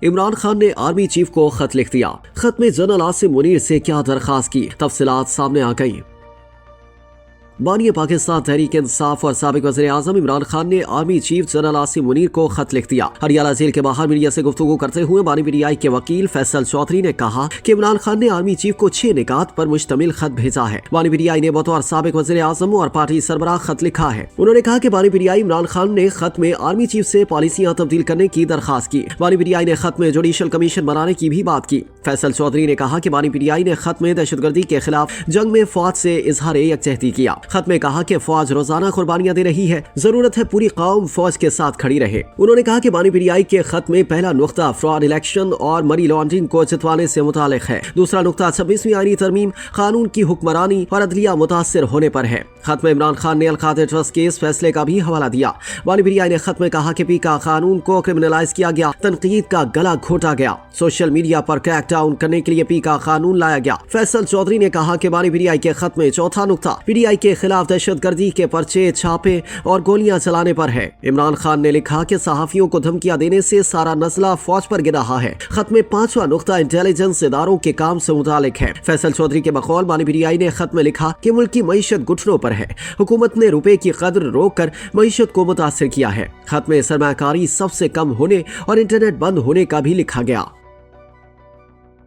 इमरान खान ने army chief को खत लिख दिया। खत में जनरल आसिम मुनीर से क्या दरखास्त की, तफसीलात सामने आ गई। बानी पाकिस्तान तहरीक इंसाफ और साबिक वज़ीर आज़म इमरान खान ने army chief general Asim Munir को खत लिख दिया। हरियाणा जेल के बाहर मीडिया से गुफ्तगू करते हुए बानी पीटीआई के वकील फैसल चौधरी ने कहा कि इमरान खान ने आर्मी चीफ को 6 निकात पर मुश्तमिल खत भेजा है। बानी पीटीआई ने बतौर साबिक वज़ीर आज़म और पार्टी सरबराह खत लिखा है। उन्होंने कहा कि बानी पीटीआई इमरान खान ने खत में आर्मी चीफ से पॉलिसियां तब्दील करने की दरखास्त की। बानी पीटीआई ने खत में जुडिशल कमीशन बनाने की भी बात की। फैसल चौधरी ने कहा कि बानी पीटीआई ने खत में दहशतगर्दी के खिलाफ जंग में फौज से इजहार यकजहती किया। खत में कहा कि फौज रोजाना कुर्बानियां दे रही है, जरूरत है पूरी कौम फौज के साथ खड़ी रहे। उन्होंने कहा कि बानी पीटीआई के खत में पहला नुक्ता फ्रॉड इलेक्शन और मनी लॉन्ड्रिंग को जितवाने से मुतालिक है। दूसरा नुक्ता 26वीं आईनी तरमीम, कानून की हुक्मरानी और अदलिया मुतासिर होने पर है। खत में इमरान खान ने अलकादर ट्रस्ट केस फैसले का भी हवाला दिया। बानी पीटीआई ने खत में कहा कि पीका कानून को क्रिमिनलाइज किया गया, तनकीद का गला घोटा गया, सोशल मीडिया पर क्रैकडाउन करने के लिए पीका कानून लाया गया। फैसल चौधरी ने कहा कि बानी पीटीआई के खत में चौथा नुक्ता पीटीआई के खिलाफ दहशतगर्दी के पर्चे, छापे और गोलियां चलाने पर है। इमरान खान ने लिखा कि सहाफियों को धमकियां देने से सारा नस्ला फौज पर गिर रहा है। खत में 5वां नुक्ता इंटेलिजेंस इदारों के काम से मुतालिक है। फैसल चौधरी के बकौल बानी पीटीआई ने खत में लिखा कि मुल्क की मईशत घुटनों पर है, हुकूमत ने रुपए की कदर रोक कर मईशत को मुतासिर किया है। खत में सरमायाकारी सबसे कम होने और इंटरनेट बंद होने का भी लिखा गया।